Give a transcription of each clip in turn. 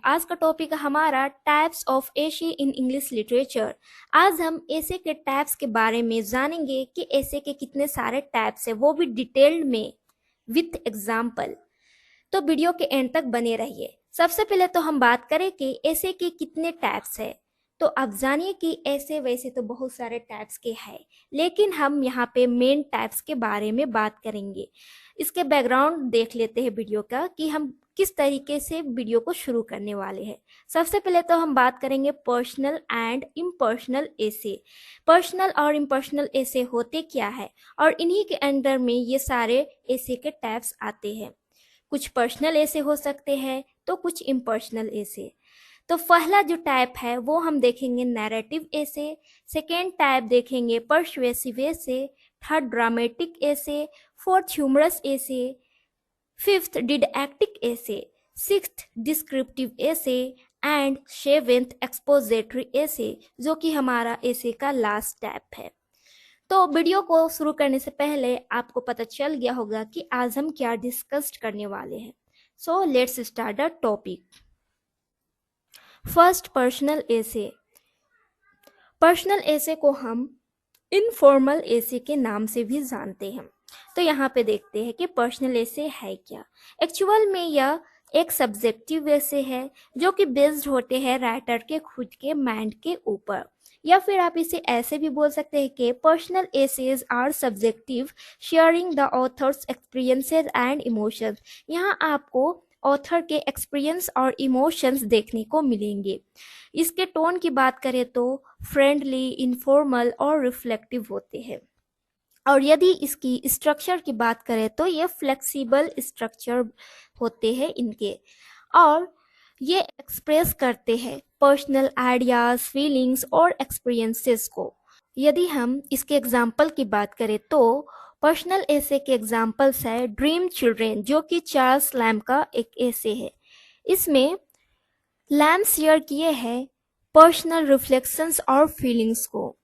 आज का टॉपिक हमारा types of essay in English literature. आज हम एसे के टाइप्स के बारे में जानेंगे कि एसे के कितने सारे टाइप्स है, वो भी डिटेल्ड में विथ एग्जाम्पल। तो वीडियो के एंड तक बने रहिए। सबसे पहले तो हम बात करें कि एसे के कितने टाइप्स है। तो आप जानिए कि ऐसे वैसे तो बहुत सारे टाइप्स के हैं, लेकिन हम यहाँ पे मेन टाइप्स के बारे में बात करेंगे। इसके बैकग्राउंड देख लेते हैं वीडियो का कि हम किस तरीके से वीडियो को शुरू करने वाले हैं। सबसे पहले तो हम बात करेंगे personal and impersonal essay. Personal और इम्पर्सनल एसे होते क्या है और इन्हीं के अंडर में ये सारे एसे के टाइप्स आते हैं। कुछ पर्सनल एसे हो सकते हैं तो कुछ इम्पर्सनल एसे। तो पहला जो टाइप है वो हम देखेंगे नैरेटिव एसे, सेकेंड टाइप देखेंगे persuasive essay, third dramatic essay, fourth humorous essay, fifth didactic essay, sixth descriptive essay and seventh expository essay, जो कि हमारा एसे का लास्ट टाइप है। तो वीडियो को शुरू करने से पहले आपको पता चल गया होगा कि आज हम क्या डिस्कस करने वाले हैं। So let's start the topic. First personal essay. Personal essay को हम इनफॉर्मल एसे के नाम से भी जानते हैं। तो यहाँ पे देखते हैं कि पर्सनल एसे है क्या। एक्चुअल में यह एक सब्जेक्टिव एसे है जो कि बेस्ड होते हैं राइटर के खुद के माइंड के ऊपर, या फिर आप इसे ऐसे भी बोल सकते हैं कि personal essays are subjective sharing the author's experiences and emotions. यहाँ आपको ऑथर के एक्सपीरियंस और इमोशंस देखने को मिलेंगे। इसके टोन की बात करें तो फ्रेंडली, इनफॉर्मल और रिफ्लेक्टिव होते हैं। और यदि इसकी स्ट्रक्चर की बात करें तो ये फ्लेक्सिबल स्ट्रक्चर होते हैं इनके, और ये एक्सप्रेस करते हैं पर्सनल आइडियाज, फीलिंग्स और एक्सपीरियंसेस को। यदि हम इसके एग्जाम्पल की बात करें तो पर्सनल एसे के एग्जाम्पल्स है ड्रीम चिल्ड्रेन, जो कि चार्ल्स लैम का एक एसे है। इसमें लैम शेयर किए हैं पर्सनल रिफ्लेक्शंस और फीलिंग्स को।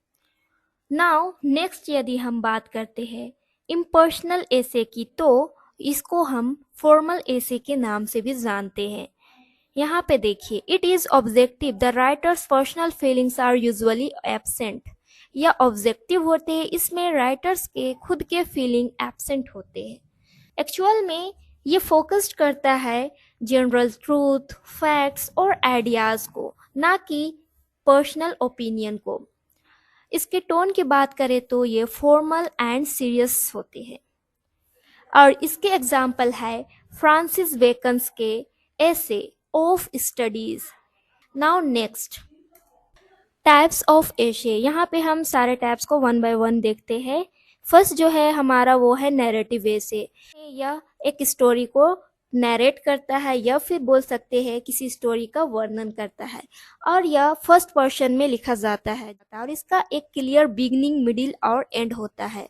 नाउ नेक्स्ट यदि हम बात करते हैं इम्पर्सनल एसे की, तो इसको हम फॉर्मल एसे के नाम से भी जानते हैं। यहाँ पे देखिए, it is objective, the writer's personal feelings are usually absent. या ऑब्जेक्टिव होते हैं, इसमें राइटर्स के खुद के फीलिंग एब्सेंट होते हैं। एक्चुअल में ये फोकस्ड करता है जनरल ट्रूथ, फैक्ट्स और आइडियाज को, ना कि पर्सनल ओपिनियन को। इसके टोन की बात करें तो ये फॉर्मल एंड सीरियस होते हैं। और इसके एग्जाम्पल है फ्रांसिस बेकन्स के essay of studies. Now next types of essay. यहाँ पे हम सारे टाइप्स को वन बाय वन देखते हैं। फर्स्ट जो है हमारा वो है नैरेटिव एसे। यह एक स्टोरी को नैरेट करता है, या फिर बोल सकते हैं किसी स्टोरी का वर्णन करता है, और यह फर्स्ट पर्सन में लिखा जाता है और इसका एक क्लियर बिगिनिंग, मिडिल और एंड होता है।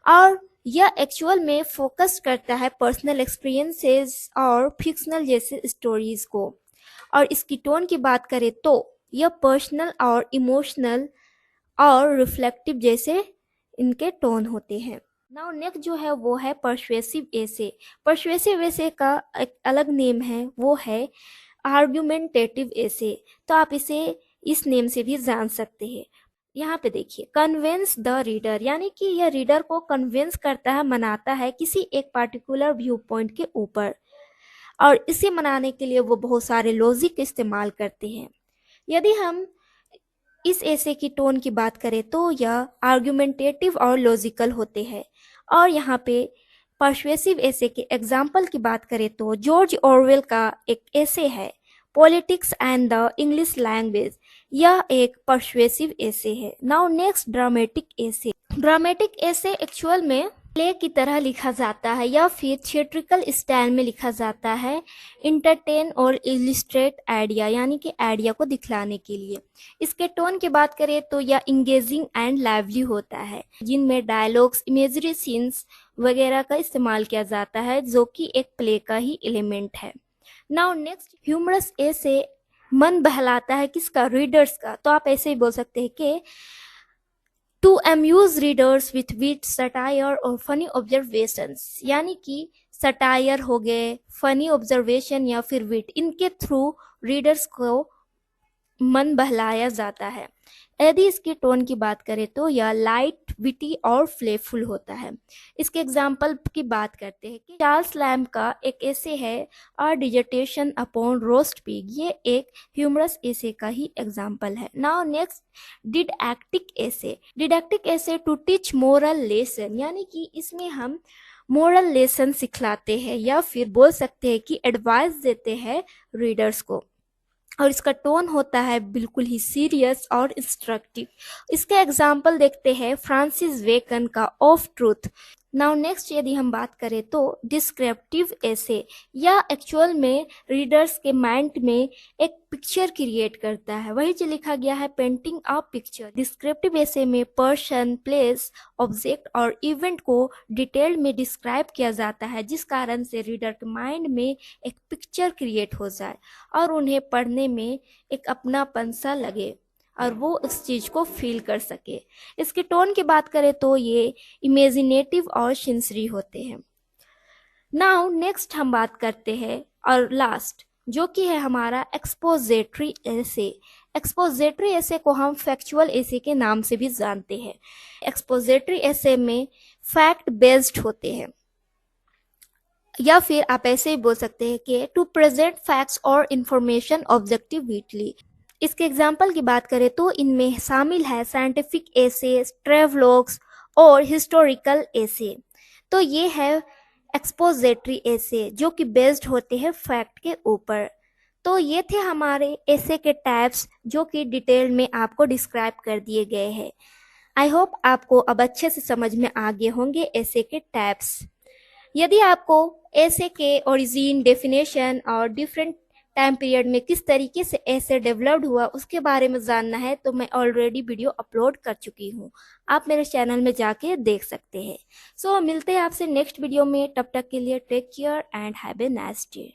और यह एक्चुअल में फोकस करता है पर्सनल एक्सपीरियंसेस और फिक्शनल जैसे स्टोरीज को। और इसकी टोन की बात करें तो यह पर्सनल और इमोशनल और रिफ्लेक्टिव जैसे इनके टोन होते हैं। नाउ नेक्स्ट जो है वो है पर्सुएसिव एसे। पर्सुएसिव एसे का एक अलग नेम है, वो है आर्गुमेंटेटिव एसे। तो आप इसे इस नेम से भी जान सकते हैं। यहाँ पे देखिए, कन्विंस द रीडर, यानी कि यह रीडर को कन्विंस करता है, मनाता है किसी एक पार्टिकुलर व्यू पॉइंट के ऊपर, और इसे मनाने के लिए वो बहुत सारे लॉजिक इस्तेमाल करते हैं। यदि हम इस एसे की टोन की बात करें तो यह आर्गुमेंटेटिव और लॉजिकल होते हैं। और यहाँ पे पर्सुएसिव एसे के एग्जाम्पल की बात करें तो जॉर्ज ऑरवेल का एक एसे है politics and the English language. यह एक पर्सुएसिव एसे है। नाउ नेक्स्ट ड्रामेटिक एसे। ड्रामेटिक एसे एक्चुअल में प्ले की तरह लिखा जाता है या फिर थिएट्रिकल स्टाइल में लिखा जाता है, इंटरटेन और इलिस्ट्रेट आइडिया, यानी कि आइडिया को दिखलाने के लिए। इसके टोन की बात करें तो यह इंगेजिंग एंड लाइवली होता है, जिनमें डायलॉग्स, इमेजरी सीन्स वगैरह का इस्तेमाल किया जाता है, जो कि एक प्ले का ही एलिमेंट है। नाउ नेक्स्ट ह्यूमरस एसे मन बहलाता है किसका? रीडर्स का। तो आप ऐसे ही बोल सकते हैं कि to amuse readers with wit, satire और फनी ऑब्जर्वेशंस, यानी कि सटायर हो गए, फनी ऑब्जर्वेशन या फिर विट, इनके थ्रू रीडर्स को मन बहलाया जाता है। यदि इसकी टोन की बात करें तो यह लाइट, विटी और प्लेफुल होता है। इसके एग्जाम्पल की बात करते हैं कि चार्ल्स लैम्ब का एक ऐसे है अ डिजर्टेशन अपॉन रोस्ट पिग, ये एक ह्यूमरस ऐसे का ही एग्जाम्पल है। नाउ नेक्स्ट, डिडैक्टिक ऐसे। डिडैक्टिक ऐसे टू टीच मोरल लेसन, यानी कि इसमें हम मोरल लेसन सिखलाते हैं या फिर बोल सकते हैं कि एडवाइस देते हैं रीडर्स को, और इसका टोन होता है बिल्कुल ही सीरियस और इंस्ट्रक्टिव। इसका एग्जाम्पल देखते हैं फ्रांसिस बेकन का ऑफ ट्रूथ। नाउ नेक्स्ट, यदि हम बात करें तो डिस्क्रिप्टिव ऐसे, या एक्चुअल में रीडर्स के माइंड में एक पिक्चर क्रिएट करता है, वही जो लिखा गया है पेंटिंग अ पिक्चर। डिस्क्रिप्टिव ऐसे में पर्सन, प्लेस, ऑब्जेक्ट और इवेंट को डिटेल में डिस्क्राइब किया जाता है, जिस कारण से रीडर के माइंड में एक पिक्चर क्रिएट हो जाए और उन्हें पढ़ने में एक अपनापन सा लगे और वो उस चीज को फील कर सके। इसके टोन की बात करें तो ये इमेजिनेटिव और सेंसरी होते हैं। नाउ नेक्स्ट हम बात करते हैं और लास्ट, जो कि है हमारा एक्सपोजेटरी ऐसे। एक्सपोजेटरी ऐसे को हम फैक्चुअल ऐसे के नाम से भी जानते हैं। एक्सपोजेटरी ऐसे में फैक्ट बेस्ड होते हैं, या फिर आप ऐसे ही बोल सकते हैं कि टू प्रेजेंट फैक्ट्स और इंफॉर्मेशन ऑब्जेक्टिवली। इसके एग्जाम्पल की बात करें तो इनमें शामिल है साइंटिफिक एसे, ट्रेवलॉग्स और हिस्टोरिकल एसे। तो ये है एक्सपोजेटरी एसे, जो कि बेस्ड होते हैं फैक्ट के ऊपर। तो ये थे हमारे एसे के टाइप्स, जो कि डिटेल में आपको डिस्क्राइब कर दिए गए हैं। आई होप आपको अब अच्छे से समझ में आ गए होंगे एसे के टाइप्स। यदि आपको ऐसे के ओरिजिन, डेफिनेशन और डिफरेंट टाइम पीरियड में किस तरीके से ऐसे डेवलप्ड हुआ उसके बारे में जानना है तो मैं ऑलरेडी वीडियो अपलोड कर चुकी हूँ, आप मेरे चैनल में जाके देख सकते हैं। सो मिलते हैं आपसे नेक्स्ट वीडियो में, तब तक के लिए take care and have a nice day.